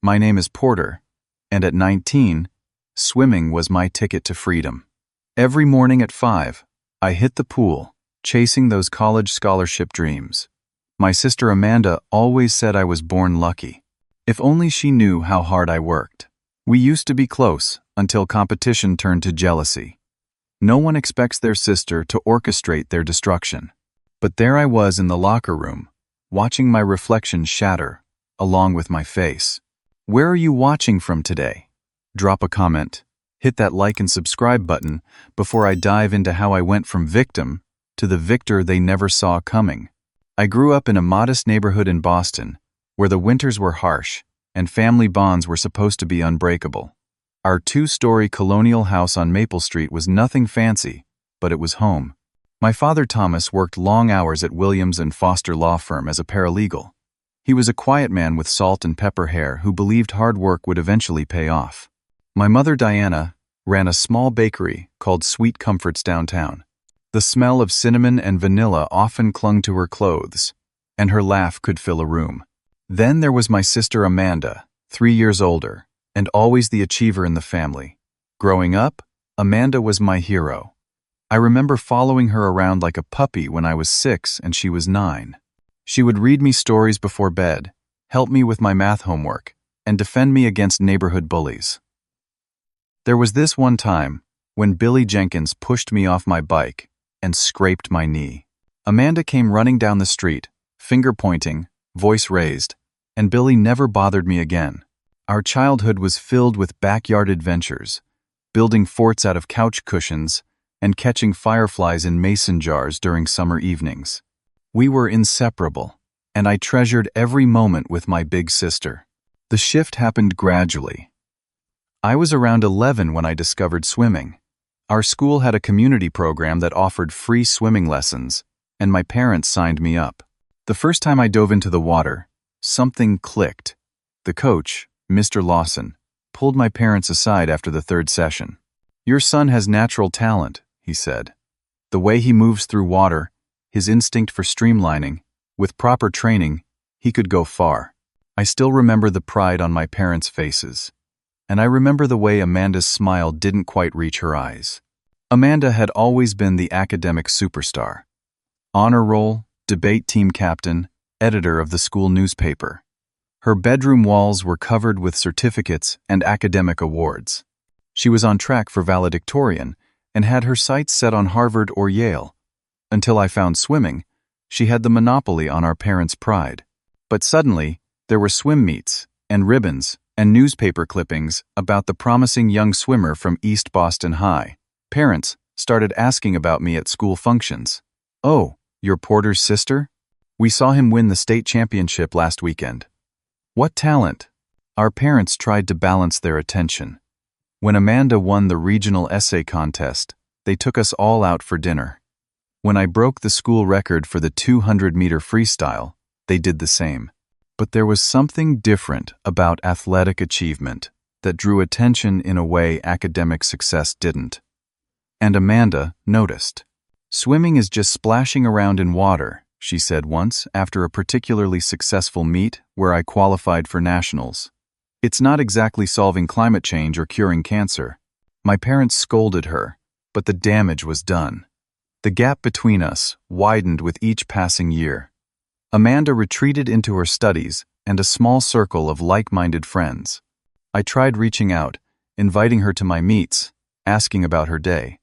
My name is Porter, and at 19, swimming was my ticket to freedom. Every morning at 5, I hit the pool, chasing those college scholarship dreams. My sister Amanda always said I was born lucky. If only she knew how hard I worked. We used to be close until competition turned to jealousy. No one expects their sister to orchestrate their destruction. But there I was in the locker room, watching my reflection shatter, along with my face. Where are you watching from today? Drop a comment, hit that like and subscribe button before I dive into how I went from victim to the victor they never saw coming. I grew up in a modest neighborhood in Boston, where the winters were harsh and family bonds were supposed to be unbreakable. Our 2-story colonial house on Maple Street was nothing fancy, but it was home. My father Thomas worked long hours at Williams & Foster law firm as a paralegal. He was a quiet man with salt and pepper hair who believed hard work would eventually pay off. My mother Diana ran a small bakery called Sweet Comforts downtown. The smell of cinnamon and vanilla often clung to her clothes, and her laugh could fill a room. Then there was my sister Amanda, 3 years older, and always the achiever in the family. Growing up, Amanda was my hero. I remember following her around like a puppy when I was 6 and she was 9. She would read me stories before bed, help me with my math homework, and defend me against neighborhood bullies. There was this one time when Billy Jenkins pushed me off my bike and scraped my knee. Amanda came running down the street, finger pointing, voice raised, and Billy never bothered me again. Our childhood was filled with backyard adventures, building forts out of couch cushions and catching fireflies in mason jars during summer evenings. We were inseparable, and I treasured every moment with my big sister. The shift happened gradually. I was around 11 when I discovered swimming. Our school had a community program that offered free swimming lessons, and my parents signed me up. The first time I dove into the water, something clicked. The coach, Mr. Lawson, pulled my parents aside after the 3rd session. "Your son has natural talent," he said. "The way he moves through water, his instinct for streamlining, with proper training, he could go far." I still remember the pride on my parents' faces. And I remember the way Amanda's smile didn't quite reach her eyes. Amanda had always been the academic superstar. Honor roll, debate team captain, editor of the school newspaper. Her bedroom walls were covered with certificates and academic awards. She was on track for valedictorian and had her sights set on Harvard or Yale. Until I found swimming, she had the monopoly on our parents' pride. But suddenly, there were swim meets and ribbons and newspaper clippings about the promising young swimmer from East Boston High. Parents started asking about me at school functions. "Oh, you're Porter's sister? We saw him win the state championship last weekend. What talent?" Our parents tried to balance their attention. When Amanda won the regional essay contest, they took us all out for dinner. When I broke the school record for the 200-meter freestyle, they did the same. But there was something different about athletic achievement that drew attention in a way academic success didn't. And Amanda noticed. "Swimming is just splashing around in water," she said once after a particularly successful meet where I qualified for nationals. "It's not exactly solving climate change or curing cancer." My parents scolded her, but the damage was done. The gap between us widened with each passing year. Amanda retreated into her studies and a small circle of like-minded friends. I tried reaching out, inviting her to my meets, asking about her day,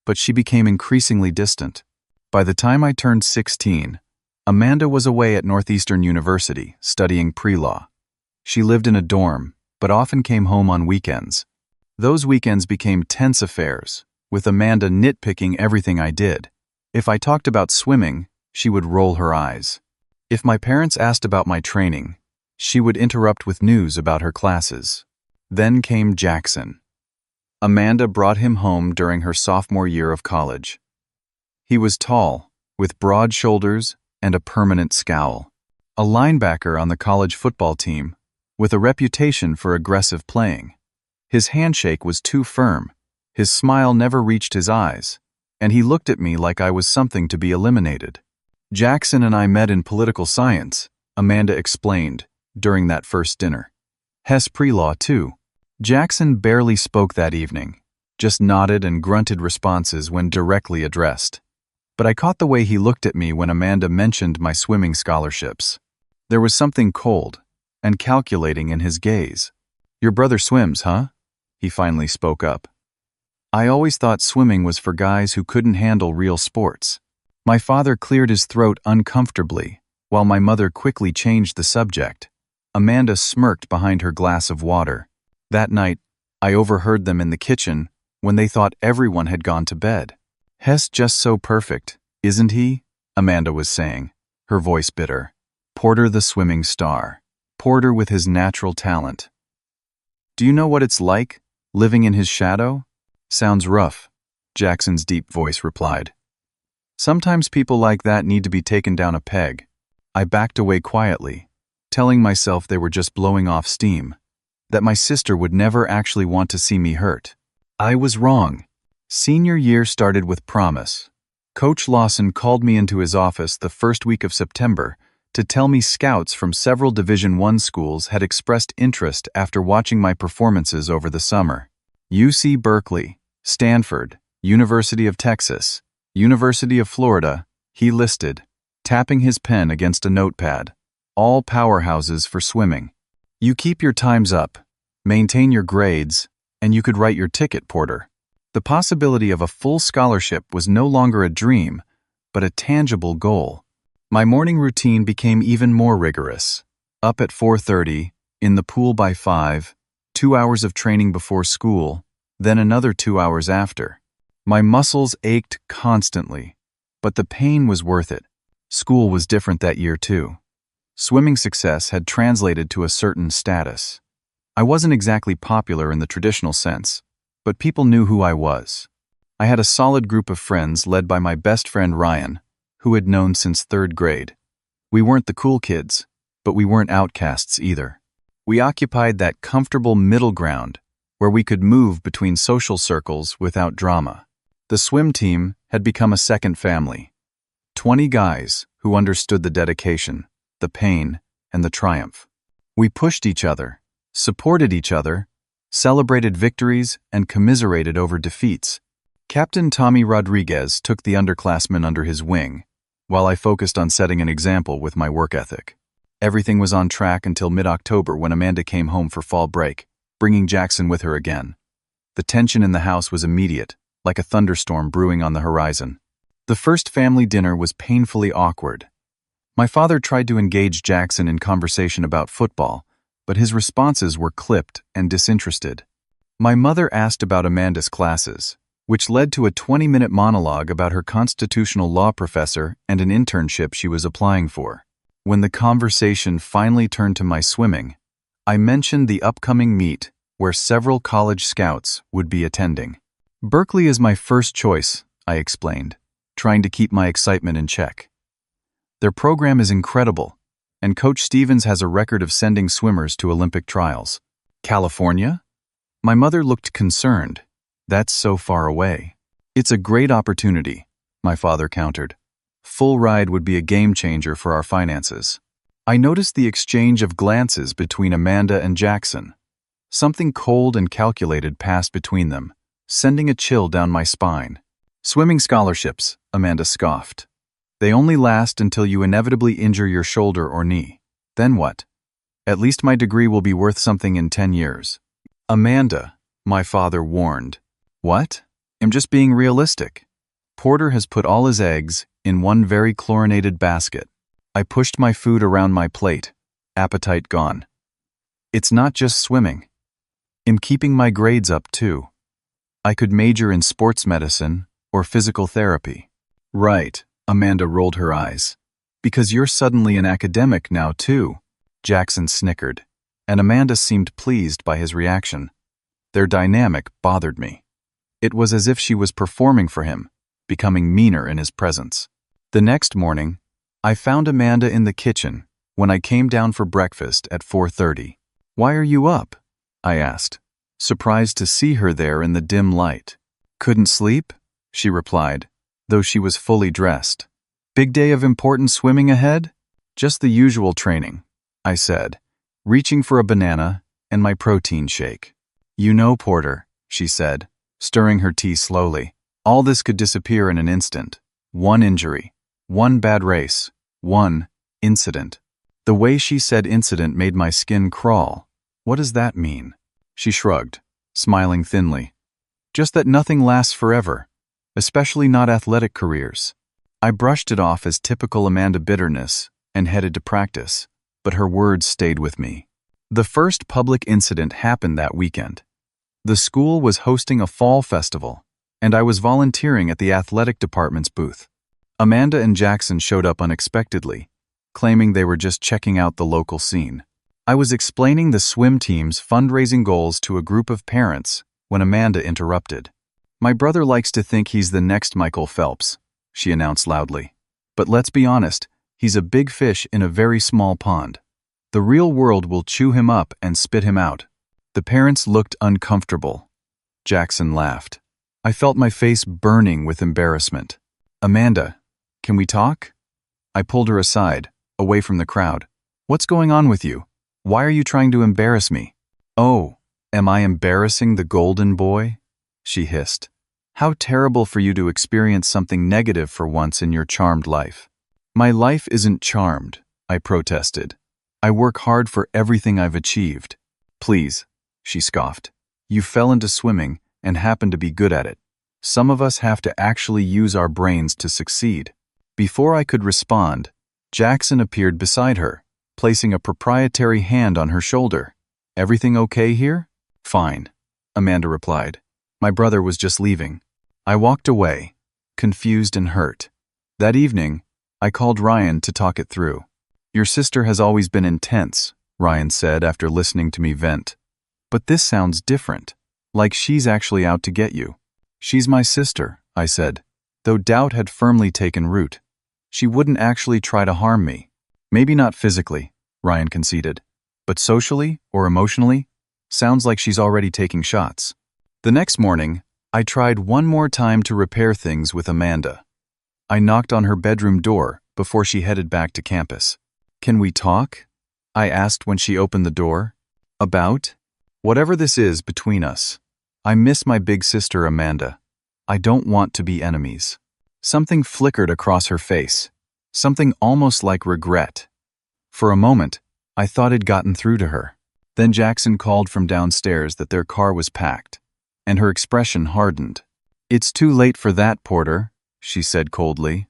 but she became increasingly distant. By the time I turned 16, Amanda was away at Northeastern University studying pre-law. She lived in a dorm, but often came home on weekends. Those weekends became tense affairs, with Amanda nitpicking everything I did. If I talked about swimming, she would roll her eyes. If my parents asked about my training, she would interrupt with news about her classes. Then came Jackson. Amanda brought him home during her sophomore year of college. He was tall, with broad shoulders and a permanent scowl. A linebacker on the college football team, with a reputation for aggressive playing. His handshake was too firm, his smile never reached his eyes, and he looked at me like I was something to be eliminated. "Jackson and I met in political science," Amanda explained during that first dinner. Hess pre-law, too. Jackson barely spoke that evening, just nodded and grunted responses when directly addressed. But I caught the way he looked at me when Amanda mentioned my swimming scholarships. There was something cold and calculating in his gaze. "Your brother swims, huh?" He finally spoke up. "I always thought swimming was for guys who couldn't handle real sports." My father cleared his throat uncomfortably, while my mother quickly changed the subject. Amanda smirked behind her glass of water. That night, I overheard them in the kitchen when they thought everyone had gone to bed. "Hess just so perfect, isn't he?" Amanda was saying, her voice bitter. "Porter the swimming star. Porter with his natural talent. Do you know what it's like, living in his shadow?" "Sounds rough," Jackson's deep voice replied. "Sometimes people like that need to be taken down a peg." I backed away quietly, telling myself they were just blowing off steam, that my sister would never actually want to see me hurt. I was wrong. Senior year started with promise. Coach Lawson called me into his office the first week of September to tell me scouts from several Division I schools had expressed interest after watching my performances over the summer. UC Berkeley, Stanford, University of Texas, University of Florida, he listed, tapping his pen against a notepad. All powerhouses for swimming. You keep your times up, maintain your grades, and you could write your ticket, Porter. The possibility of a full scholarship was no longer a dream, but a tangible goal. My morning routine became even more rigorous. Up at 4:30, in the pool by 5, 2 hours of training before school, then another 2 hours after. My muscles ached constantly, but the pain was worth it. School was different that year too. Swimming success had translated to a certain status. I wasn't exactly popular in the traditional sense, but people knew who I was. I had a solid group of friends led by my best friend Ryan, who had known since 3rd grade. We weren't the cool kids, but we weren't outcasts either. We occupied that comfortable middle ground where we could move between social circles without drama. The swim team had become a second family. 20 guys who understood the dedication, the pain, and the triumph. We pushed each other, supported each other, celebrated victories, and commiserated over defeats. Captain Tommy Rodriguez took the underclassmen under his wing, while I focused on setting an example with my work ethic. Everything was on track until mid-October when Amanda came home for fall break, bringing Jackson with her again. The tension in the house was immediate, like a thunderstorm brewing on the horizon. The first family dinner was painfully awkward. My father tried to engage Jackson in conversation about football, but his responses were clipped and disinterested. My mother asked about Amanda's classes, which led to a 20-minute monologue about her constitutional law professor and an internship she was applying for. When the conversation finally turned to my swimming, I mentioned the upcoming meet where several college scouts would be attending. "Berkeley is my first choice," I explained, trying to keep my excitement in check. "Their program is incredible, and Coach Stevens has a record of sending swimmers to Olympic trials." "California?" My mother looked concerned. "That's so far away." "It's a great opportunity," my father countered. "Full ride would be a game changer for our finances." I noticed the exchange of glances between Amanda and Jackson. Something cold and calculated passed between them, sending a chill down my spine. "Swimming scholarships," Amanda scoffed. "They only last until you inevitably injure your shoulder or knee. Then what? At least my degree will be worth something in 10 years. "Amanda," my father warned. "What? I'm just being realistic. Porter has put all his eggs in one very chlorinated basket." I pushed my food around my plate, appetite gone. "It's not just swimming. I'm keeping my grades up too. I could major in sports medicine or physical therapy." "Right," Amanda rolled her eyes. "Because you're suddenly an academic now too." Jackson snickered, and Amanda seemed pleased by his reaction. Their dynamic bothered me. It was as if she was performing for him, becoming meaner in his presence. The next morning, I found Amanda in the kitchen when I came down for breakfast at 4:30. "Why are you up?" I asked, surprised to see her there in the dim light. "Couldn't sleep?" she replied, though she was fully dressed. "Big day of important swimming ahead?" "Just the usual training," I said, reaching for a banana and my protein shake. You know, Porter, she said, stirring her tea slowly, all this could disappear in an instant. One injury, one bad race, one incident. The way she said incident made my skin crawl. What does that mean? She shrugged, smiling thinly. Just that nothing lasts forever, especially not athletic careers. I brushed it off as typical Amanda bitterness and headed to practice, but her words stayed with me. The first public incident happened that weekend. The school was hosting a fall festival, and I was volunteering at the athletic department's booth. Amanda and Jackson showed up unexpectedly, claiming they were just checking out the local scene. I was explaining the swim team's fundraising goals to a group of parents when Amanda interrupted. My brother likes to think he's the next Michael Phelps, she announced loudly. But let's be honest, he's a big fish in a very small pond. The real world will chew him up and spit him out. The parents looked uncomfortable. Jackson laughed. I felt my face burning with embarrassment. Amanda, can we talk? I pulled her aside, away from the crowd. What's going on with you? Why are you trying to embarrass me? Oh, am I embarrassing the golden boy? She hissed. How terrible for you to experience something negative for once in your charmed life. My life isn't charmed, I protested. I work hard for everything I've achieved. Please, she scoffed. You fell into swimming and happen to be good at it. Some of us have to actually use our brains to succeed. Before I could respond, Jackson appeared beside her, placing a proprietary hand on her shoulder. Everything okay here? Fine, Amanda replied. My brother was just leaving. I walked away, confused and hurt. That evening, I called Ryan to talk it through. Your sister has always been intense, Ryan said after listening to me vent. But this sounds different, like she's actually out to get you. She's my sister, I said, though doubt had firmly taken root. She wouldn't actually try to harm me. Maybe not physically, Ryan conceded, but socially or emotionally, sounds like she's already taking shots. The next morning, I tried one more time to repair things with Amanda. I knocked on her bedroom door before she headed back to campus. Can we talk? I asked when she opened the door. About? Whatever this is between us. I miss my big sister Amanda. I don't want to be enemies. Something flickered across her face. Something almost like regret. For a moment, I thought I'd gotten through to her. Then Jackson called from downstairs that their car was packed, and her expression hardened. It's too late for that, Porter, she said coldly.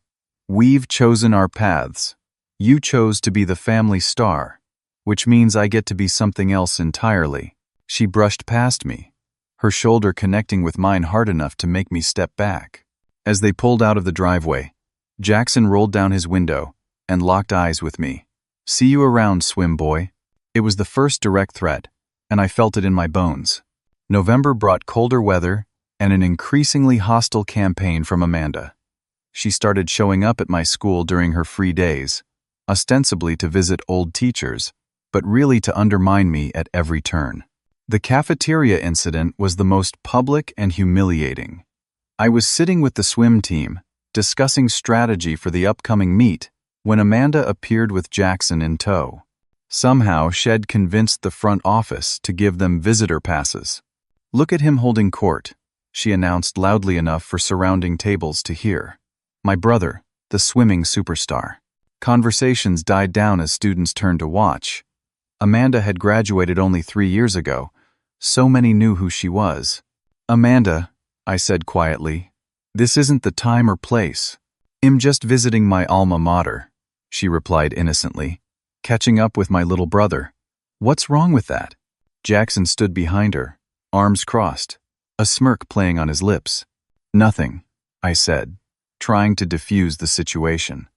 We've chosen our paths. You chose to be the family star, which means I get to be something else entirely. She brushed past me, her shoulder connecting with mine hard enough to make me step back. As they pulled out of the driveway, Jackson rolled down his window and locked eyes with me. See you around, swim boy. It was the first direct threat, and I felt it in my bones. November brought colder weather and an increasingly hostile campaign from Amanda. She started showing up at my school during her free days, ostensibly to visit old teachers, but really to undermine me at every turn. The cafeteria incident was the most public and humiliating. I was sitting with the swim team, discussing strategy for the upcoming meet, when Amanda appeared with Jackson in tow. Somehow, Shed convinced the front office to give them visitor passes. Look at him holding court, she announced loudly enough for surrounding tables to hear. My brother, the swimming superstar. Conversations died down as students turned to watch. Amanda had graduated only 3 years ago. So many knew who she was. Amanda, I said quietly, this isn't the time or place. I'm just visiting my alma mater, she replied innocently, catching up with my little brother. What's wrong with that? Jackson stood behind her, arms crossed, a smirk playing on his lips. Nothing, I said, trying to diffuse the situation.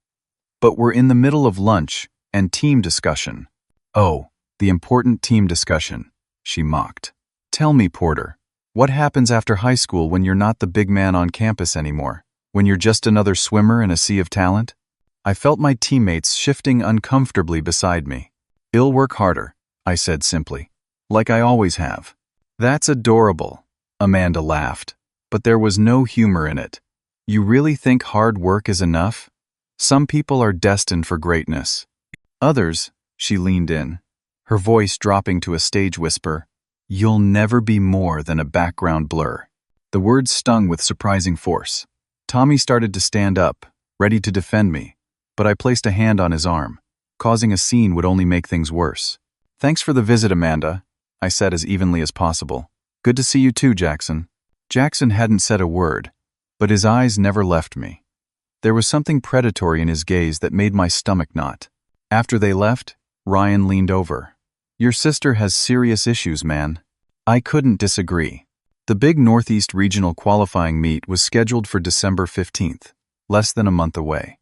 But we're in the middle of lunch and team discussion. Oh, the important team discussion, she mocked. Tell me, Porter, what happens after high school when you're not the big man on campus anymore? When you're just another swimmer in a sea of talent? I felt my teammates shifting uncomfortably beside me. I'll work harder, I said simply, like I always have. That's adorable, Amanda laughed, but there was no humor in it. You really think hard work is enough? Some people are destined for greatness. Others, she leaned in, her voice dropping to a stage whisper. "You'll never be more than a background blur." The words stung with surprising force. Tommy started to stand up, ready to defend me, but I placed a hand on his arm. Causing a scene would only make things worse. "Thanks for the visit, Amanda," I said as evenly as possible. "Good to see you too, Jackson." Jackson hadn't said a word, but his eyes never left me. There was something predatory in his gaze that made my stomach knot. After they left, Ryan leaned over. "Your sister has serious issues, man." I couldn't disagree. The big Northeast Regional qualifying meet was scheduled for December 15th, less than a month away.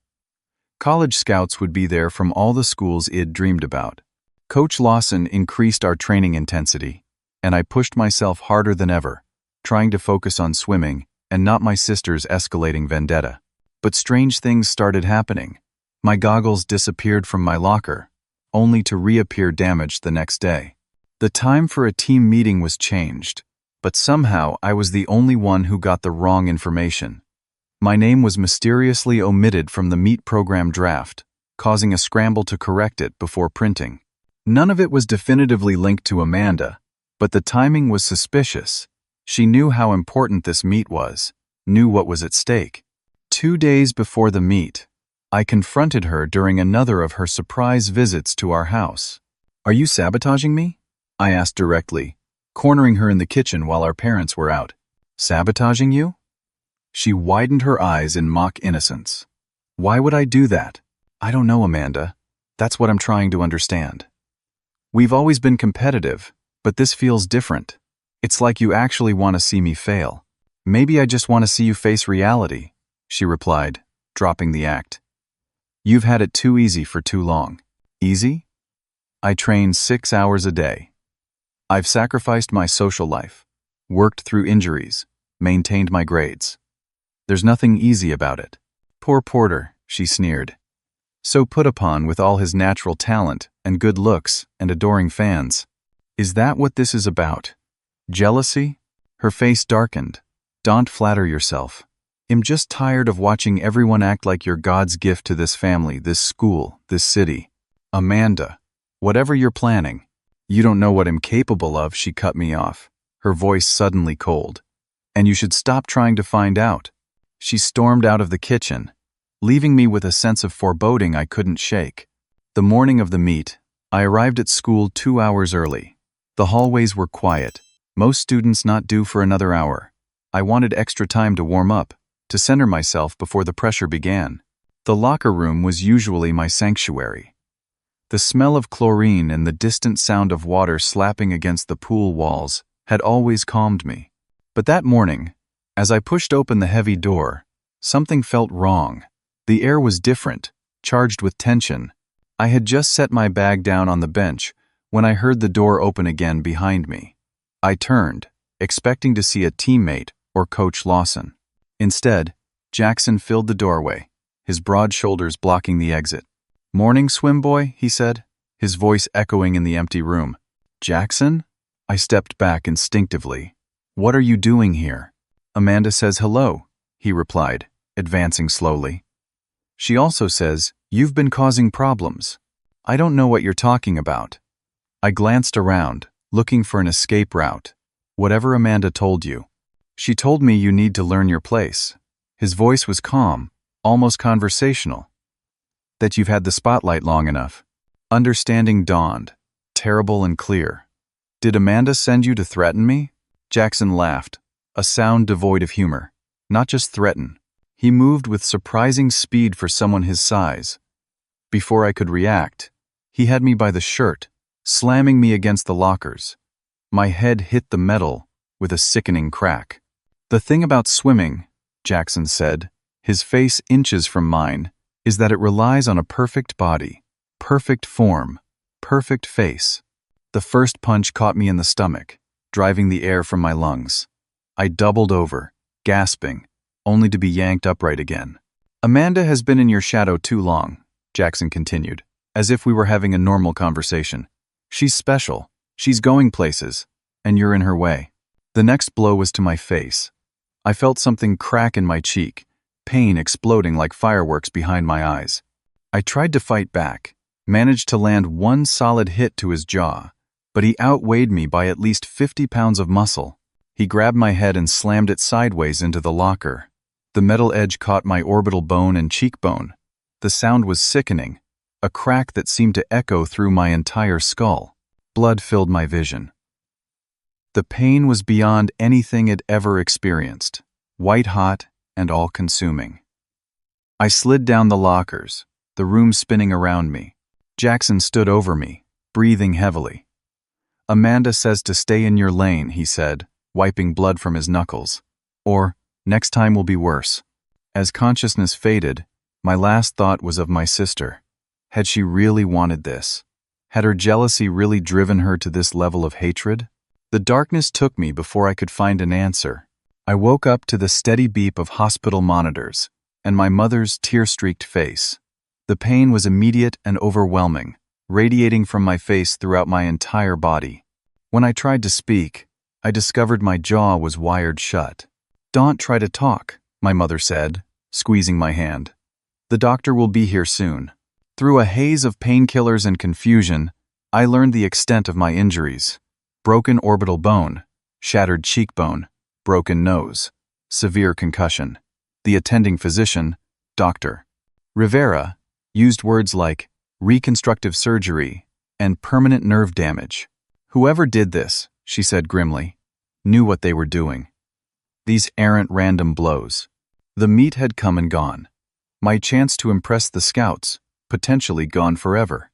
College scouts would be there from all the schools I'd dreamed about. Coach Lawson increased our training intensity, and I pushed myself harder than ever, trying to focus on swimming and not my sister's escalating vendetta. But strange things started happening. My goggles disappeared from my locker, only to reappear damaged the next day. The time for a team meeting was changed, but somehow I was the only one who got the wrong information. My name was mysteriously omitted from the meet program draft, causing a scramble to correct it before printing. None of it was definitively linked to Amanda, but the timing was suspicious. She knew how important this meet was, knew what was at stake. 2 days before the meet, I confronted her during another of her surprise visits to our house. "Are you sabotaging me?" I asked directly, cornering her in the kitchen while our parents were out. "Sabotaging you?" She widened her eyes in mock innocence. "Why would I do that?" "I don't know, Amanda. That's what I'm trying to understand. We've always been competitive, but this feels different. It's like you actually want to see me fail." "Maybe I just want to see you face reality," she replied, dropping the act. "You've had it too easy for too long." Easy? I train 6 hours a day. I've sacrificed my social life, worked through injuries, maintained my grades. There's nothing easy about it. "Poor Porter," she sneered. "So put upon with all his natural talent and good looks and adoring fans. Is that what this is about? Jealousy?" Her face darkened. "Don't flatter yourself. I'm just tired of watching everyone act like you're God's gift to this family, this school, this city." "Amanda, whatever you're planning, you don't know what I'm capable of," she cut me off, her voice suddenly cold. "And you should stop trying to find out." She stormed out of the kitchen, leaving me with a sense of foreboding I couldn't shake. The morning of the meet, I arrived at school 2 hours early. The hallways were quiet, most students not due for another hour. I wanted extra time to warm up, to center myself before the pressure began. The locker room was usually my sanctuary. The smell of chlorine and the distant sound of water slapping against the pool walls had always calmed me. But that morning, as I pushed open the heavy door, something felt wrong. The air was different, charged with tension. I had just set my bag down on the bench when I heard the door open again behind me. I turned, expecting to see a teammate or Coach Lawson. Instead, Jackson filled the doorway, his broad shoulders blocking the exit. "Morning, swim boy," he said, his voice echoing in the empty room. "Jackson?" I stepped back instinctively. "What are you doing here?" "Amanda says hello," he replied, advancing slowly. "She also says, you've been causing problems." "I don't know what you're talking about." I glanced around, looking for an escape route. "Whatever Amanda told you." "She told me you need to learn your place." His voice was calm, almost conversational. "That you've had the spotlight long enough." Understanding dawned, terrible and clear. "Did Amanda send you to threaten me?" Jackson laughed, a sound devoid of humor. "Not just threaten." He moved with surprising speed for someone his size. Before I could react, he had me by the shirt, slamming me against the lockers. My head hit the metal with a sickening crack. "The thing about swimming," Jackson said, his face inches from mine, "is that it relies on a perfect body, perfect form, perfect face." The first punch caught me in the stomach, driving the air from my lungs. I doubled over, gasping, only to be yanked upright again. "Amanda has been in your shadow too long," Jackson continued, as if we were having a normal conversation. "She's special, she's going places, and you're in her way." The next blow was to my face. I felt something crack in my cheek, pain exploding like fireworks behind my eyes. I tried to fight back, Managed to land one solid hit to his jaw, but he outweighed me by at least 50 pounds of muscle. He grabbed my head and slammed it sideways into the locker. The metal edge caught my orbital bone and cheekbone. The sound was sickening, a crack that seemed to echo through my entire skull. Blood filled my vision. The pain was beyond anything I'd ever experienced, white-hot and all-consuming. I slid down the lockers, the room spinning around me. Jackson stood over me, breathing heavily. "Amanda says to stay in your lane," he said, wiping blood from his knuckles. "Or, next time will be worse." As consciousness faded, my last thought was of my sister. Had she really wanted this? Had her jealousy really driven her to this level of hatred? The darkness took me before I could find an answer. I woke up to the steady beep of hospital monitors and my mother's tear-streaked face. The pain was immediate and overwhelming, radiating from my face throughout my entire body. When I tried to speak, I discovered my jaw was wired shut. "Don't try to talk," my mother said, squeezing my hand. "The doctor will be here soon." Through a haze of painkillers and confusion, I learned the extent of my injuries. Broken orbital bone, shattered cheekbone, broken nose, severe concussion. The attending physician, Dr. Rivera, used words like reconstructive surgery and permanent nerve damage. "Whoever did this," she said grimly, "knew what they were doing." These errant random blows. The meat had come and gone. My chance to impress the scouts, potentially gone forever.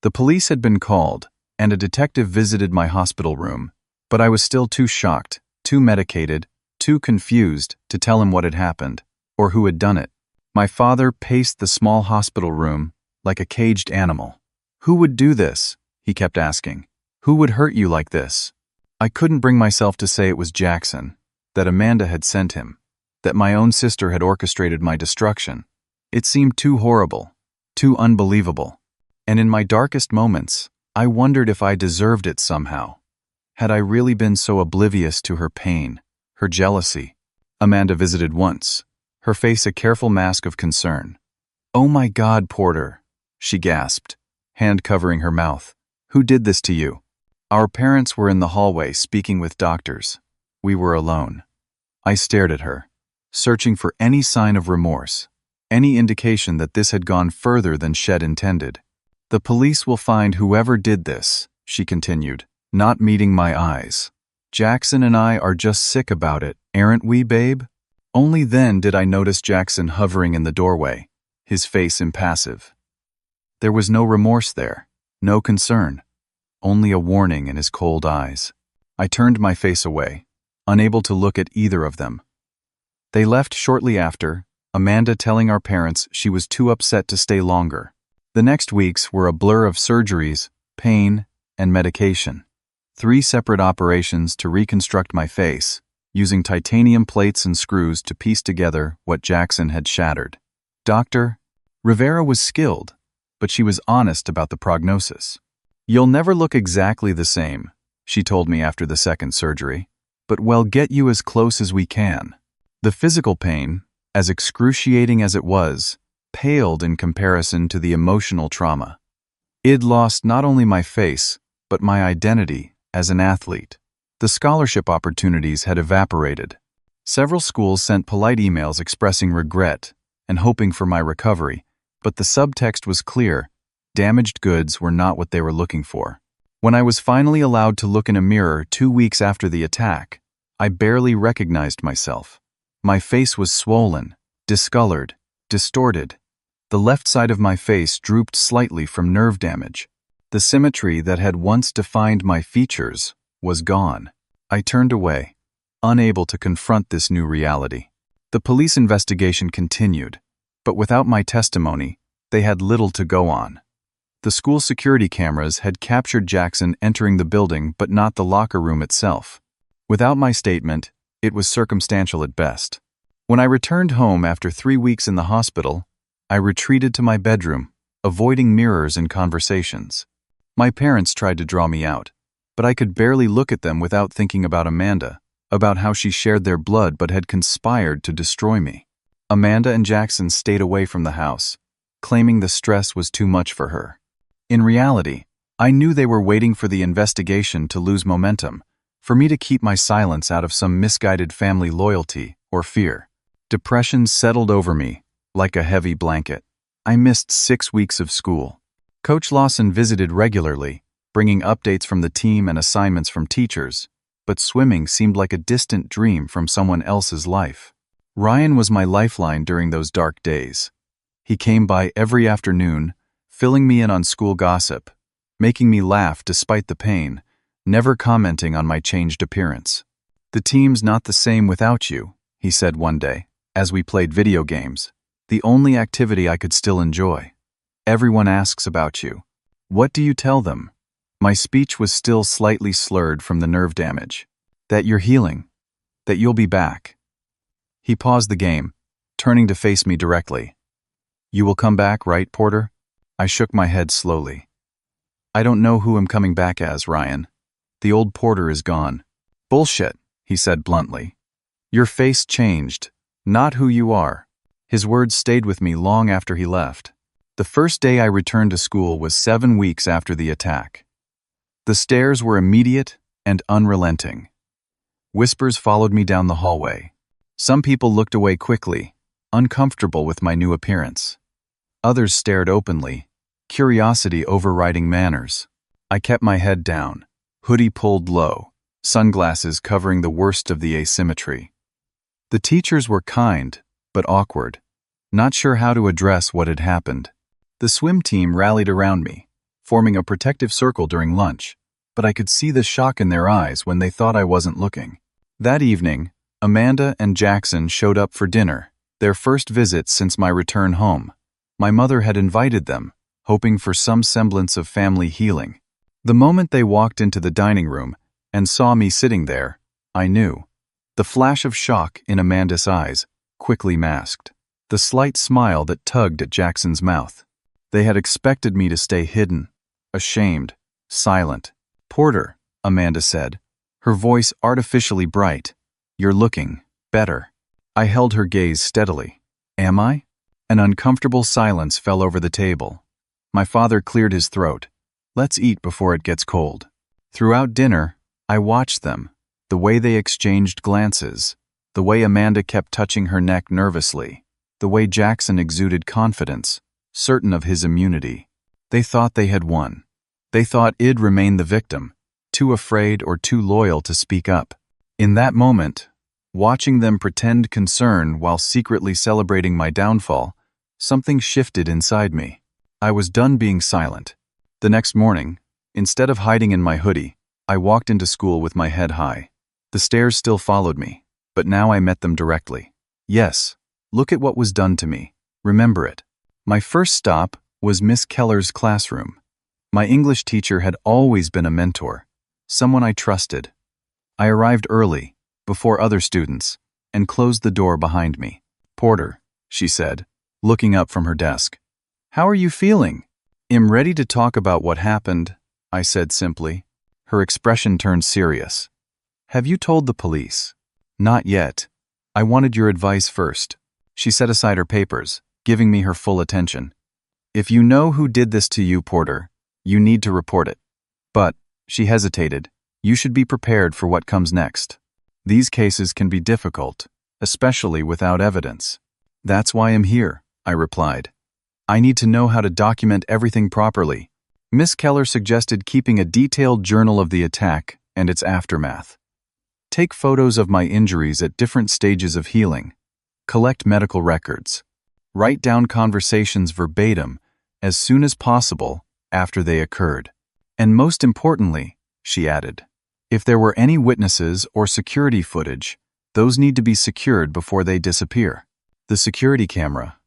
The police had been called, and a detective visited my hospital room, but I was still too shocked, too medicated, too confused to tell him what had happened, or who had done it. My father paced the small hospital room like a caged animal. "Who would do this?" he kept asking. "Who would hurt you like this?" I couldn't bring myself to say it was Jackson, that Amanda had sent him, that my own sister had orchestrated my destruction. It seemed too horrible, too unbelievable. And in my darkest moments, I wondered if I deserved it somehow. Had I really been so oblivious to her pain, her jealousy? Amanda visited once, her face a careful mask of concern. "Oh my God, Porter," she gasped, hand covering her mouth. "Who did this to you?" Our parents were in the hallway speaking with doctors. We were alone. I stared at her, searching for any sign of remorse, any indication that this had gone further than Shed intended. "The police will find whoever did this," she continued, not meeting my eyes. "Jackson and I are just sick about it, aren't we, babe?" Only then did I notice Jackson hovering in the doorway, his face impassive. There was no remorse there, no concern, only a warning in his cold eyes. I turned my face away, unable to look at either of them. They left shortly after, Amanda telling our parents she was too upset to stay longer. The next weeks were a blur of surgeries, pain, and medication. 3 separate operations to reconstruct my face, using titanium plates and screws to piece together what Jackson had shattered. Dr. Rivera was skilled, but she was honest about the prognosis. "You'll never look exactly the same," she told me after the second surgery, "but we'll get you as close as we can." The physical pain, as excruciating as it was, paled in comparison to the emotional trauma. I'd lost not only my face, but my identity as an athlete. The scholarship opportunities had evaporated. Several schools sent polite emails expressing regret and hoping for my recovery, but the subtext was clear: damaged goods were not what they were looking for. When I was finally allowed to look in a mirror 2 weeks after the attack, I barely recognized myself. My face was swollen, discolored, distorted. The left side of my face drooped slightly from nerve damage. The symmetry that had once defined my features was gone. I turned away, unable to confront this new reality. The police investigation continued, but without my testimony, they had little to go on. The school security cameras had captured Jackson entering the building but not the locker room itself. Without my statement, it was circumstantial at best. When I returned home after 3 weeks in the hospital, I retreated to my bedroom, avoiding mirrors and conversations. My parents tried to draw me out, but I could barely look at them without thinking about Amanda, about how she shared their blood but had conspired to destroy me. Amanda and Jackson stayed away from the house, claiming the stress was too much for her. In reality, I knew they were waiting for the investigation to lose momentum, for me to keep my silence out of some misguided family loyalty or fear. Depression settled over me like a heavy blanket. I missed 6 weeks of school. Coach Lawson visited regularly, bringing updates from the team and assignments from teachers, but swimming seemed like a distant dream from someone else's life. Ryan was my lifeline during those dark days. He came by every afternoon, filling me in on school gossip, making me laugh despite the pain, never commenting on my changed appearance. "The team's not the same without you," he said one day, as we played video games, the only activity I could still enjoy. "Everyone asks about you. What do you tell them?" My speech was still slightly slurred from the nerve damage. "That you're healing. That you'll be back." He paused the game, turning to face me directly. "You will come back, right, Porter?" I shook my head slowly. "I don't know who I'm coming back as, Ryan. The old Porter is gone." "Bullshit," he said bluntly. "Your face changed, not who you are." His words stayed with me long after he left. The first day I returned to school was 7 weeks after the attack. The stares were immediate and unrelenting. Whispers followed me down the hallway. Some people looked away quickly, uncomfortable with my new appearance. Others stared openly, curiosity overriding manners. I kept my head down, hoodie pulled low, sunglasses covering the worst of the asymmetry. The teachers were kind, but awkward, not sure how to address what had happened. The swim team rallied around me, forming a protective circle during lunch, but I could see the shock in their eyes when they thought I wasn't looking. That evening, Amanda and Jackson showed up for dinner, their first visit since my return home. My mother had invited them, hoping for some semblance of family healing. The moment they walked into the dining room and saw me sitting there, I knew. The flash of shock in Amanda's eyes quickly masked the slight smile that tugged at Jackson's mouth. They had expected me to stay hidden, ashamed, silent. "Porter," Amanda said, her voice artificially bright, "you're looking better." I held her gaze steadily. "Am I?" An uncomfortable silence fell over the table. My father cleared his throat. "Let's eat before it gets cold." Throughout dinner, I watched them, the way they exchanged glances, the way Amanda kept touching her neck nervously, the way Jackson exuded confidence, certain of his immunity. They thought they had won. They thought I'd remain the victim, too afraid or too loyal to speak up. In that moment, watching them pretend concern while secretly celebrating my downfall, something shifted inside me. I was done being silent. The next morning, instead of hiding in my hoodie, I walked into school with my head high. The stares still followed me, but now I met them directly. Yes, look at what was done to me. Remember it. My first stop was Miss Keller's classroom. My English teacher had always been a mentor, someone I trusted. I arrived early, before other students, and closed the door behind me. "Porter," she said, looking up from her desk. "How are you feeling?" "I'm ready to talk about what happened," I said simply. Her expression turned serious. "Have you told the police?" "Not yet. I wanted your advice first." She set aside her papers, giving me her full attention. "If you know who did this to you, Porter, you need to report it. But," she hesitated, "you should be prepared for what comes next. These cases can be difficult, especially without evidence." "That's why I'm here," I replied. "I need to know how to document everything properly." Miss Keller suggested keeping a detailed journal of the attack and its aftermath. Take photos of my injuries at different stages of healing. Collect medical records. Write down conversations verbatim as soon as possible after they occurred. And most importantly, she added, if there were any witnesses or security footage, those need to be secured before they disappear. The security camera.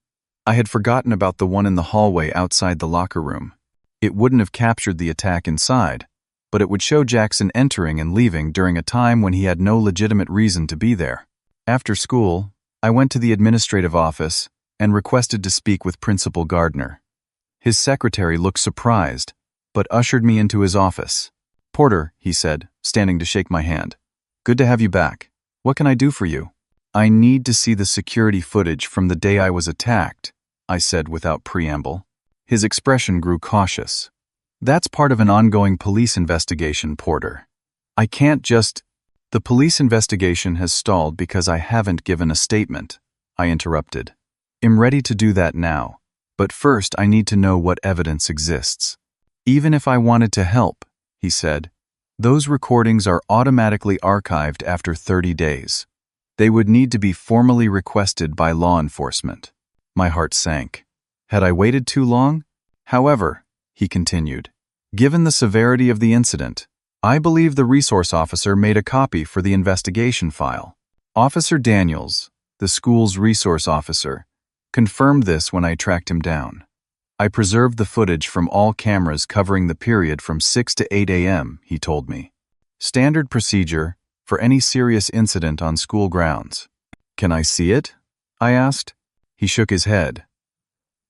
I had forgotten about the one in the hallway outside the locker room. It wouldn't have captured the attack inside, but it would show Jackson entering and leaving during a time when he had no legitimate reason to be there. After school, I went to the administrative office and requested to speak with Principal Gardner. His secretary looked surprised, but ushered me into his office. "Porter," he said, standing to shake my hand. "Good to have you back. What can I do for you?" "I need to see the security footage from the day I was attacked," I said without preamble. His expression grew cautious. That's part of an ongoing police investigation, Porter. I can't just... The police investigation has stalled because I haven't given a statement, I interrupted. I'm ready to do that now, but first I need to know what evidence exists. Even if I wanted to help, he said, those recordings are automatically archived after 30 days. They would need to be formally requested by law enforcement. My heart sank. Had I waited too long? However, he continued, given the severity of the incident, I believe the resource officer made a copy for the investigation file. Officer Daniels, the school's resource officer, confirmed this when I tracked him down. I preserved the footage from all cameras covering the period from 6 to 8 a.m., he told me. Standard procedure for any serious incident on school grounds. Can I see it? I asked. He shook his head.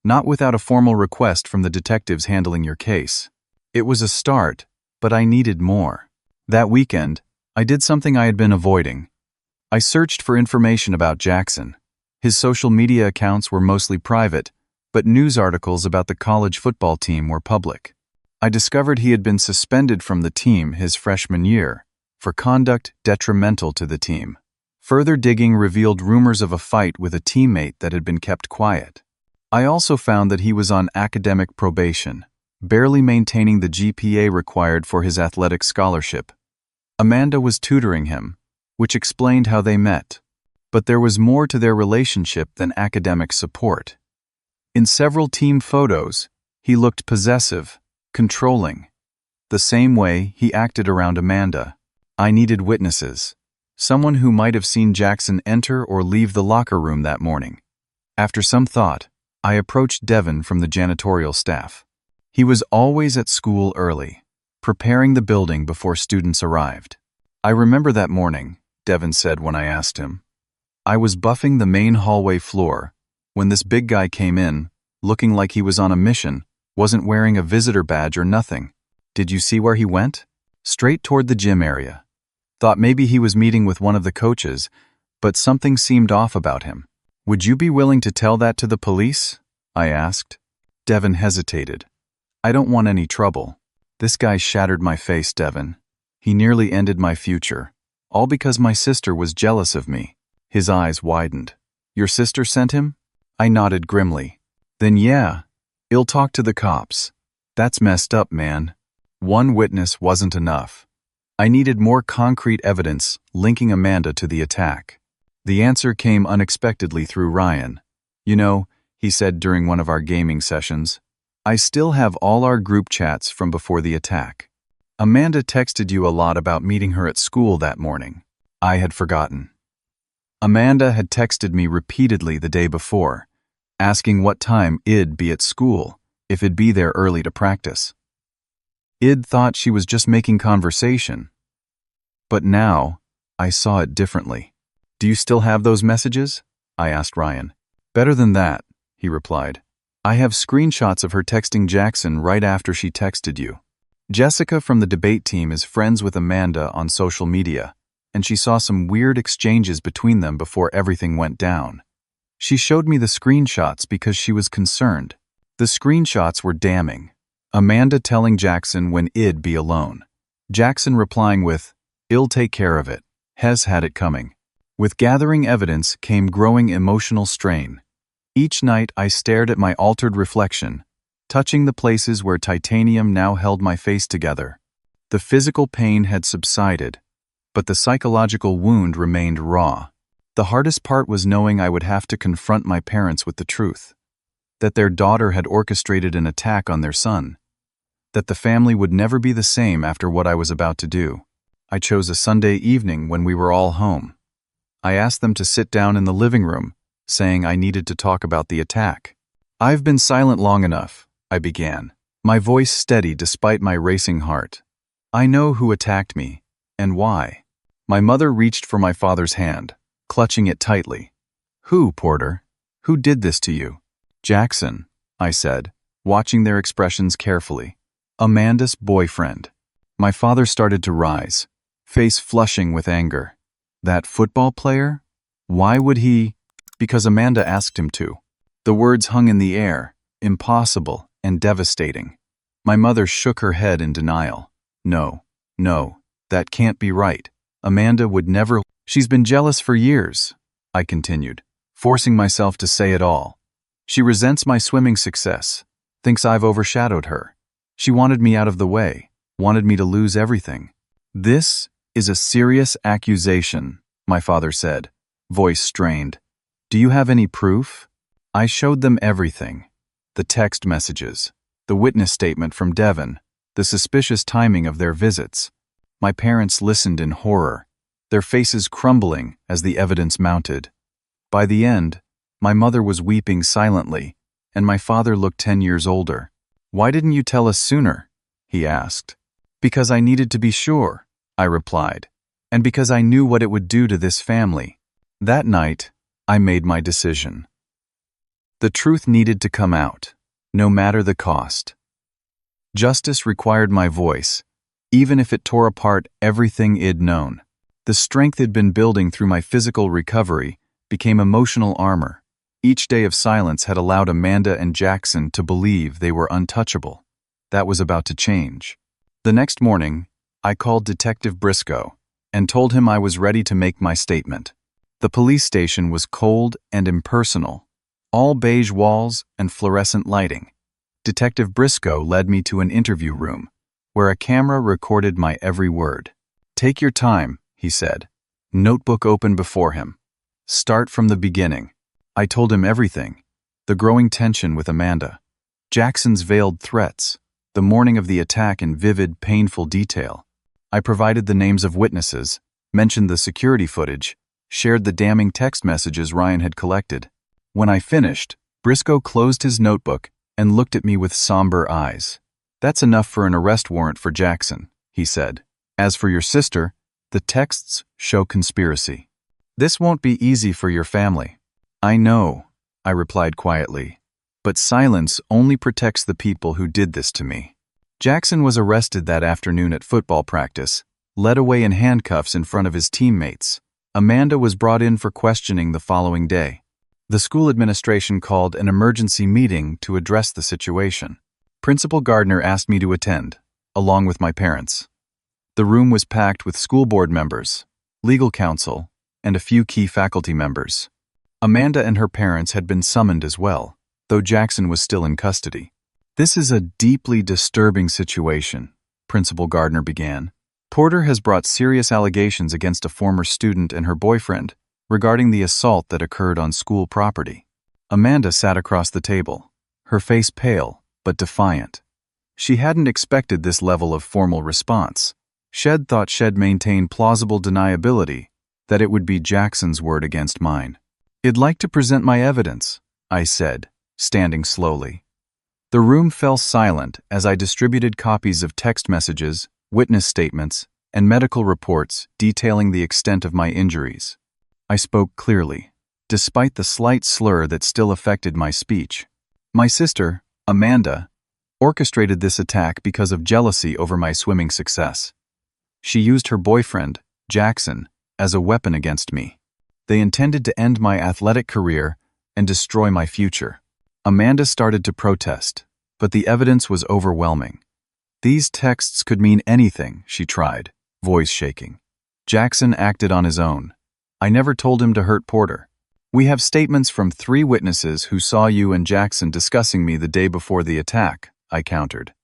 Not without a formal request from the detectives handling your case. It was a start, but I needed more. That weekend, I did something I had been avoiding. I searched for information about Jackson. His social media accounts were mostly private, but news articles about the college football team were public. I discovered he had been suspended from the team his freshman year for conduct detrimental to the team. Further digging revealed rumors of a fight with a teammate that had been kept quiet. I also found that he was on academic probation, barely maintaining the GPA required for his athletic scholarship. Amanda was tutoring him, which explained how they met. But there was more to their relationship than academic support. In several team photos, he looked possessive, controlling, the same way he acted around Amanda. I needed witnesses, someone who might have seen Jackson enter or leave the locker room that morning. After some thought, I approached Devin from the janitorial staff. He was always at school early, preparing the building before students arrived. I remember that morning, Devin said when I asked him. I was buffing the main hallway floor when this big guy came in, looking like he was on a mission, wasn't wearing a visitor badge or nothing. Did you see where he went? Straight toward the gym area. Thought maybe he was meeting with one of the coaches, but something seemed off about him. Would you be willing to tell that to the police? I asked. Devin hesitated. I don't want any trouble. This guy shattered my face, Devin. He nearly ended my future, all because my sister was jealous of me. His eyes widened. Your sister sent him? I nodded grimly. Then yeah, he'll talk to the cops. That's messed up, man. One witness wasn't enough. I needed more concrete evidence linking Amanda to the attack. The answer came unexpectedly through Ryan. You know, he said during one of our gaming sessions, I still have all our group chats from before the attack. Amanda texted you a lot about meeting her at school that morning. I had forgotten. Amanda had texted me repeatedly the day before, asking what time I'd be at school, if I'd be there early to practice. I'd thought she was just making conversation. But now, I saw it differently. Do you still have those messages? I asked Ryan. Better than that, he replied. I have screenshots of her texting Jackson right after she texted you. Jessica from the debate team is friends with Amanda on social media, and she saw some weird exchanges between them before everything went down. She showed me the screenshots because she was concerned. The screenshots were damning. Amanda telling Jackson when I'd be alone. Jackson replying with, "I'll take care of it. Hez had it coming." With gathering evidence came growing emotional strain. Each night I stared at my altered reflection, touching the places where titanium now held my face together. The physical pain had subsided, but the psychological wound remained raw. The hardest part was knowing I would have to confront my parents with the truth. That their daughter had orchestrated an attack on their son. That the family would never be the same after what I was about to do. I chose a Sunday evening when we were all home. I asked them to sit down in the living room, saying I needed to talk about the attack. I've been silent long enough, I began, my voice steady despite my racing heart. I know who attacked me, and why. My mother reached for my father's hand, clutching it tightly. Who, Porter? Who did this to you? Jackson, I said, watching their expressions carefully. Amanda's boyfriend. My father started to rise, face flushing with anger. That football player? Why would he? Because Amanda asked him to. The words hung in the air, impossible and devastating. My mother shook her head in denial. No, that can't be right. Amanda would never. She's been jealous for years, I continued, forcing myself to say it all. She resents my swimming success, thinks I've overshadowed her. She wanted me out of the way, wanted me to lose everything. This is a serious accusation, my father said, voice strained. Do you have any proof? I showed them everything. The text messages, the witness statement from Devon, the suspicious timing of their visits. My parents listened in horror, their faces crumbling as the evidence mounted. By the end, my mother was weeping silently, and my father looked 10 years older. Why didn't you tell us sooner? He asked. Because I needed to be sure, I replied, and because I knew what it would do to this family. That night, I made my decision. The truth needed to come out, no matter the cost. Justice required my voice, even if it tore apart everything I'd known. The strength I'd been building through my physical recovery became emotional armor. Each day of silence had allowed Amanda and Jackson to believe they were untouchable. That was about to change. The next morning, I called Detective Briscoe and told him I was ready to make my statement. The police station was cold and impersonal, all beige walls and fluorescent lighting. Detective Briscoe led me to an interview room, where a camera recorded my every word. Take your time, he said, notebook open before him. Start from the beginning. I told him everything, the growing tension with Amanda, Jackson's veiled threats, the morning of the attack in vivid, painful detail. I provided the names of witnesses, mentioned the security footage, shared the damning text messages Ryan had collected. When I finished, Briscoe closed his notebook and looked at me with somber eyes. That's enough for an arrest warrant for Jackson, he said. As for your sister, the texts show conspiracy. This won't be easy for your family. I know, I replied quietly, but silence only protects the people who did this to me. Jackson was arrested that afternoon at football practice, led away in handcuffs in front of his teammates. Amanda was brought in for questioning the following day. The school administration called an emergency meeting to address the situation. Principal Gardner asked me to attend, along with my parents. The room was packed with school board members, legal counsel, and a few key faculty members. Amanda and her parents had been summoned as well, though Jackson was still in custody. This is a deeply disturbing situation, Principal Gardner began. Porter has brought serious allegations against a former student and her boyfriend regarding the assault that occurred on school property. Amanda sat across the table, her face pale but defiant. She hadn't expected this level of formal response. She'd thought she'd maintain plausible deniability, that it would be Jackson's word against mine. I'd like to present my evidence, I said, standing slowly. The room fell silent as I distributed copies of text messages, witness statements, and medical reports detailing the extent of my injuries. I spoke clearly, despite the slight slur that still affected my speech. My sister, Amanda, orchestrated this attack because of jealousy over my swimming success. She used her boyfriend, Jackson, as a weapon against me. They intended to end my athletic career and destroy my future. Amanda started to protest, but the evidence was overwhelming. These texts could mean anything, she tried, voice shaking. Jackson acted on his own. I never told him to hurt Porter. We have statements from 3 witnesses who saw you and Jackson discussing me the day before the attack, I countered.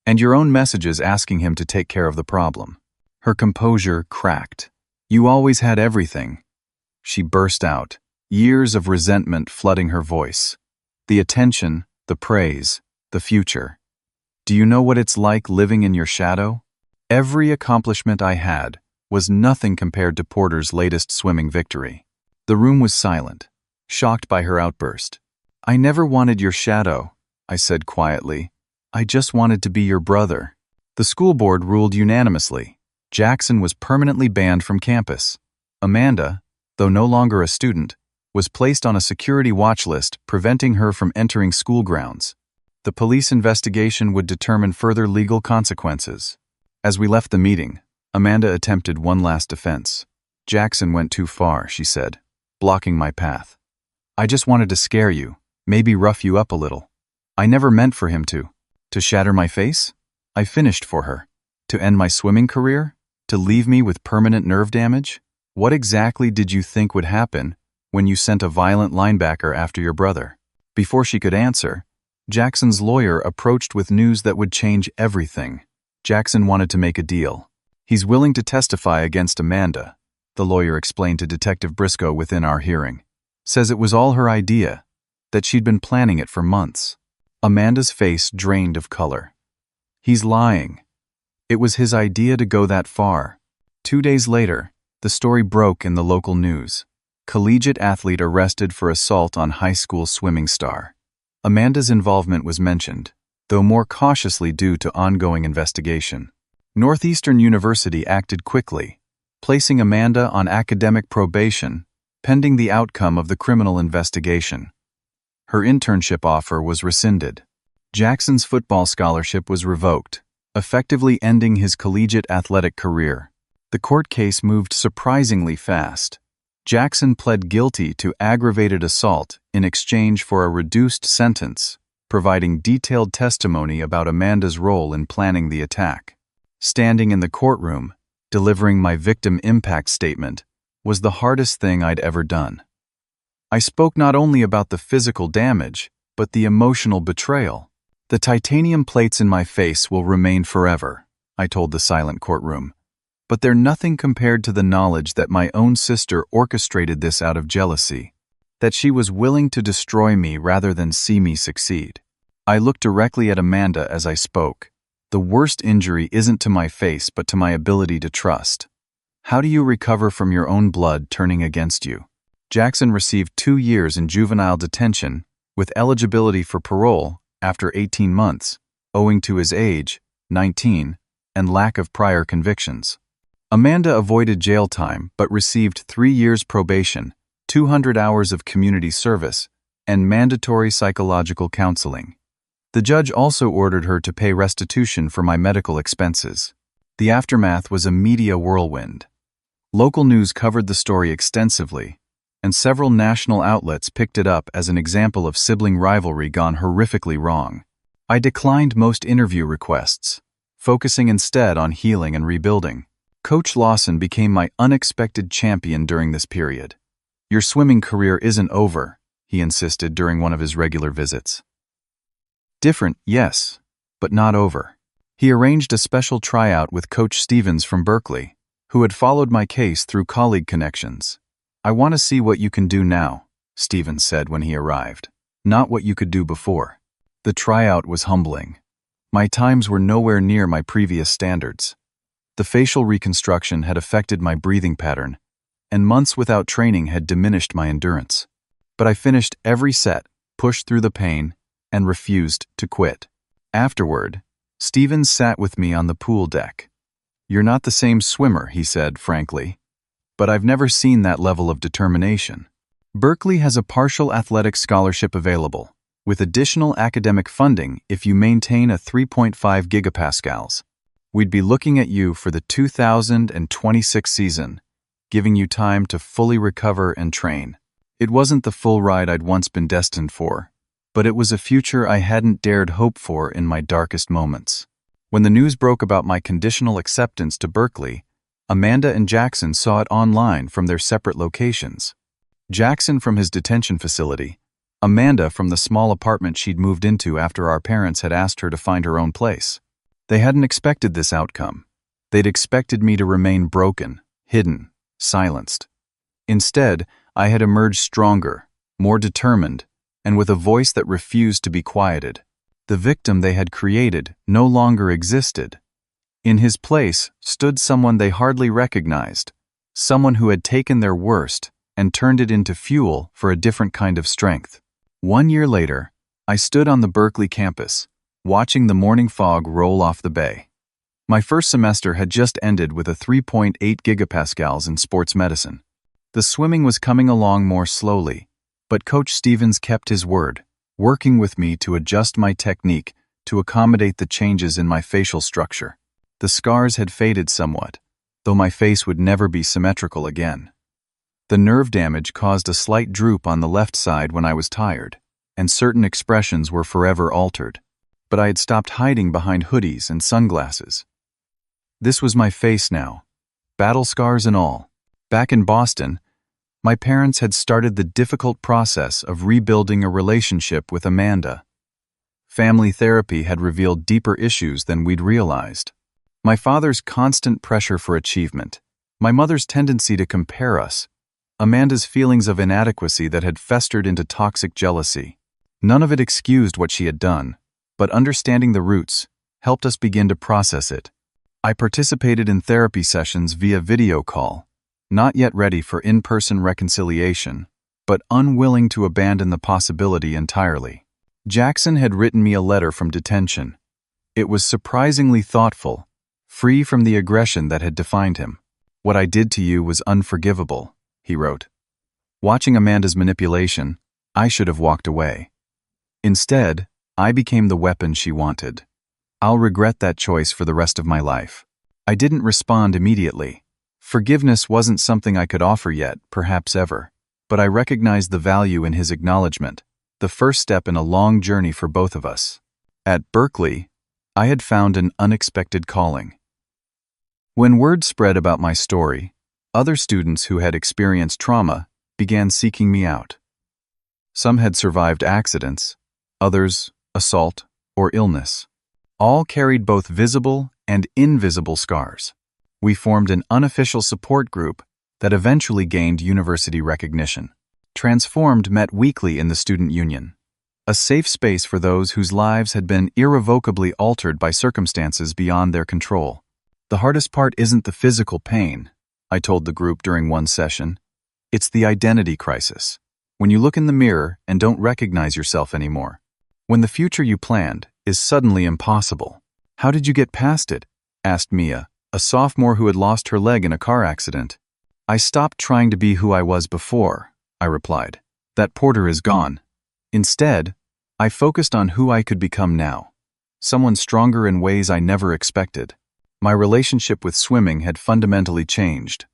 And your own messages asking him to take care of the problem. Her composure cracked. You always had everything. She burst out, years of resentment flooding her voice. The attention, the praise, the future. Do you know what it's like living in your shadow? Every accomplishment I had was nothing compared to Porter's latest swimming victory. The room was silent, shocked by her outburst. I never wanted your shadow, I said quietly. I just wanted to be your brother. The school board ruled unanimously. Jackson was permanently banned from campus. Amanda, though no longer a student, was placed on a security watch list preventing her from entering school grounds. The police investigation would determine further legal consequences. As we left the meeting, Amanda attempted one last defense. Jackson went too far, she said, blocking my path. I just wanted to scare you, maybe rough you up a little. I never meant for him to To shatter my face? I finished for her. To end my swimming career? To leave me with permanent nerve damage? What exactly did you think would happen when you sent a violent linebacker after your brother? Before she could answer, Jackson's lawyer approached with news that would change everything. Jackson wanted to make a deal. He's willing to testify against Amanda, the lawyer explained to Detective Briscoe within our hearing. Says it was all her idea, that she'd been planning it for months. Amanda's face drained of color. He's lying. It was his idea to go that far. 2 days later, the story broke in the local news. Collegiate athlete arrested for assault on high school swimming star. Amanda's involvement was mentioned, though more cautiously due to ongoing investigation. Northeastern University acted quickly, placing Amanda on academic probation, pending the outcome of the criminal investigation. Her internship offer was rescinded. Jackson's football scholarship was revoked, effectively ending his collegiate athletic career. The court case moved surprisingly fast. Jackson pled guilty to aggravated assault in exchange for a reduced sentence, providing detailed testimony about Amanda's role in planning the attack. Standing in the courtroom, delivering my victim impact statement, was the hardest thing I'd ever done. I spoke not only about the physical damage, but the emotional betrayal. The titanium plates in my face will remain forever, I told the silent courtroom. But they're nothing compared to the knowledge that my own sister orchestrated this out of jealousy, that she was willing to destroy me rather than see me succeed. I looked directly at Amanda as I spoke. The worst injury isn't to my face but to my ability to trust. How do you recover from your own blood turning against you? Jackson received 2 years in juvenile detention with eligibility for parole after 18 months, owing to his age, 19, and lack of prior convictions. Amanda avoided jail time but received 3 years probation, 200 hours of community service, and mandatory psychological counseling. The judge also ordered her to pay restitution for my medical expenses. The aftermath was a media whirlwind. Local news covered the story extensively, and several national outlets picked it up as an example of sibling rivalry gone horrifically wrong. I declined most interview requests, focusing instead on healing and rebuilding. Coach Lawson became my unexpected champion during this period. Your swimming career isn't over, he insisted during one of his regular visits. Different, yes, but not over. He arranged a special tryout with Coach Stevens from Berkeley, who had followed my case through colleague connections. I want to see what you can do now, Stevens said when he arrived, not what you could do before. The tryout was humbling. My times were nowhere near my previous standards. The facial reconstruction had affected my breathing pattern, and months without training had diminished my endurance. But I finished every set, pushed through the pain, and refused to quit. Afterward, Stevens sat with me on the pool deck. "You're not the same swimmer," he said frankly, "but I've never seen that level of determination." Berkeley has a partial athletic scholarship available, with additional academic funding if you maintain a 3.5 gigapascals. We'd be looking at you for the 2026 season, giving you time to fully recover and train. It wasn't the full ride I'd once been destined for, but it was a future I hadn't dared hope for in my darkest moments. When the news broke about my conditional acceptance to Berkeley, Amanda and Jackson saw it online from their separate locations. Jackson from his detention facility, Amanda from the small apartment she'd moved into after our parents had asked her to find her own place. They hadn't expected this outcome. They'd expected me to remain broken, hidden, silenced. Instead, I had emerged stronger, more determined, and with a voice that refused to be quieted. The victim they had created no longer existed. In his place stood someone they hardly recognized, someone who had taken their worst and turned it into fuel for a different kind of strength. 1 year later, I stood on the Berkeley campus, watching the morning fog roll off the bay. My first semester had just ended with a 3.8 gigapascals in sports medicine. The swimming was coming along more slowly, but Coach Stevens kept his word, working with me to adjust my technique to accommodate the changes in my facial structure. The scars had faded somewhat, though my face would never be symmetrical again. The nerve damage caused a slight droop on the left side when I was tired, and certain expressions were forever altered. but I had stopped hiding behind hoodies and sunglasses. This was my face now, battle scars and all. Back in Boston, my parents had started the difficult process of rebuilding a relationship with Amanda. Family therapy had revealed deeper issues than we'd realized. My father's constant pressure for achievement, my mother's tendency to compare us, Amanda's feelings of inadequacy that had festered into toxic jealousy. None of it excused what she had done, but understanding the roots helped us begin to process it. I participated in therapy sessions via video call, not yet ready for in-person reconciliation, but unwilling to abandon the possibility entirely. Jackson had written me a letter from detention. It was surprisingly thoughtful, free from the aggression that had defined him. "What I did to you was unforgivable," he wrote. Watching Amanda's manipulation, I should have walked away. Instead, I became the weapon she wanted. I'll regret that choice for the rest of my life. I didn't respond immediately. Forgiveness wasn't something I could offer yet, perhaps ever. But I recognized the value in his acknowledgement, the first step in a long journey for both of us. At Berkeley, I had found an unexpected calling. When word spread about my story, other students who had experienced trauma began seeking me out. Some had survived accidents, others assault or illness. All carried both visible and invisible scars. We formed an unofficial support group that eventually gained university recognition. Transformed met weekly in the student union, a safe space for those whose lives had been irrevocably altered by circumstances beyond their control. "The hardest part isn't the physical pain," I told the group during one session. "It's the identity crisis. When you look in the mirror and don't recognize yourself anymore. When the future you planned is suddenly impossible." "How did you get past it?" asked Mia, a sophomore who had lost her leg in a car accident. "I stopped trying to be who I was before," I replied. "That Porter is gone. Instead, I focused on who I could become now. Someone stronger in ways I never expected." My relationship with swimming had fundamentally changed.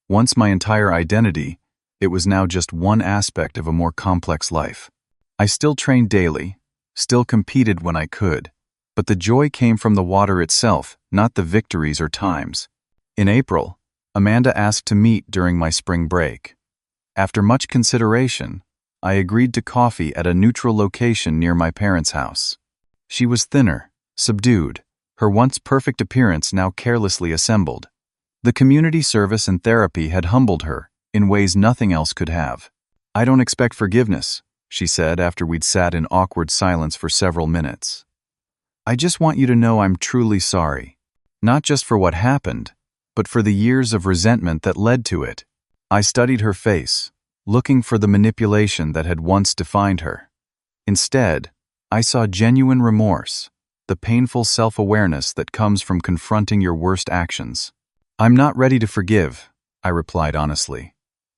Once my entire identity, it was now just one aspect of a more complex life. I still trained daily, still competed when I could, but the joy came from the water itself, not the victories or times. In April, Amanda asked to meet during my spring break. After much consideration, I agreed to coffee at a neutral location near my parents' house. She was thinner, subdued, her once perfect appearance now carelessly assembled. The community service and therapy had humbled her in ways nothing else could have. "I don't expect forgiveness," she said after we'd sat in awkward silence for several minutes. "I just want you to know I'm truly sorry. Not just for what happened, but for the years of resentment that led to it." I studied her face, looking for the manipulation that had once defined her. Instead, I saw genuine remorse, the painful self-awareness that comes from confronting your worst actions. "I'm not ready to forgive," I replied honestly,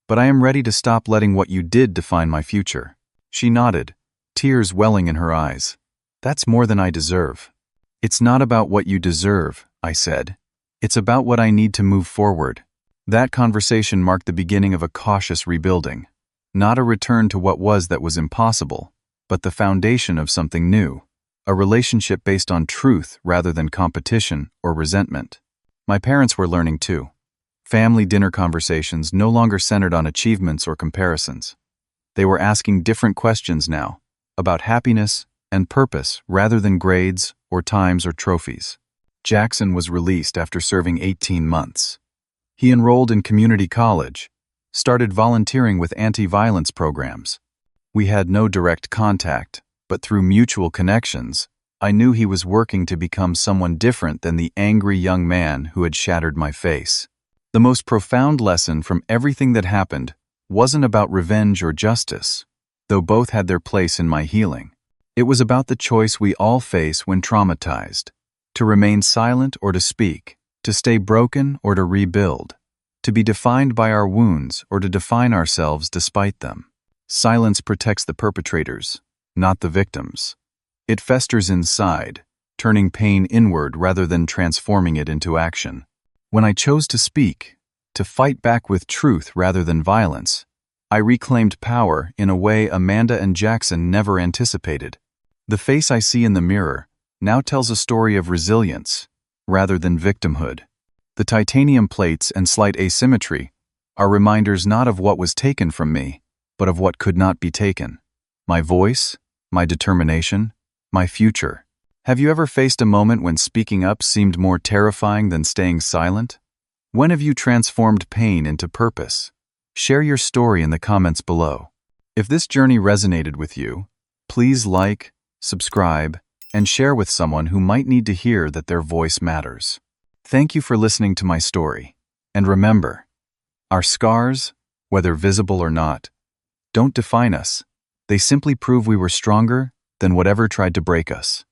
"but I am ready to stop letting what you did define my future." She nodded, tears welling in her eyes. "That's more than I deserve." "It's not about what you deserve," I said. "It's about what I need to move forward." That conversation marked the beginning of a cautious rebuilding. Not a return to what was that was impossible, but the foundation of something new. A relationship based on truth rather than competition or resentment. My parents were learning too. Family dinner conversations no longer centered on achievements or comparisons. They were asking different questions now, about happiness and purpose rather than grades or times or trophies. Jackson was released after serving 18 months. He enrolled in community college, started volunteering with anti-violence programs. We had no direct contact, but through mutual connections, I knew he was working to become someone different than the angry young man who had shattered my face. The most profound lesson from everything that happened wasn't about revenge or justice, though both had their place in my healing. It was about the choice we all face when traumatized, to remain silent or to speak, to stay broken or to rebuild, to be defined by our wounds or to define ourselves despite them. Silence protects the perpetrators, not the victims. It festers inside, turning pain inward rather than transforming it into action. When I chose to speak, to fight back with truth rather than violence, I reclaimed power in a way Amanda and Jackson never anticipated. The face I see in the mirror now tells a story of resilience rather than victimhood. The titanium plates and slight asymmetry are reminders not of what was taken from me, but of what could not be taken. My voice, my determination, my future. Have you ever faced a moment when speaking up seemed more terrifying than staying silent? When have you transformed pain into purpose? Share your story in the comments below. If this journey resonated with you, please like, subscribe, and share with someone who might need to hear that their voice matters. Thank you for listening to my story. And remember, our scars, whether visible or not, don't define us. They simply prove we were stronger than whatever tried to break us.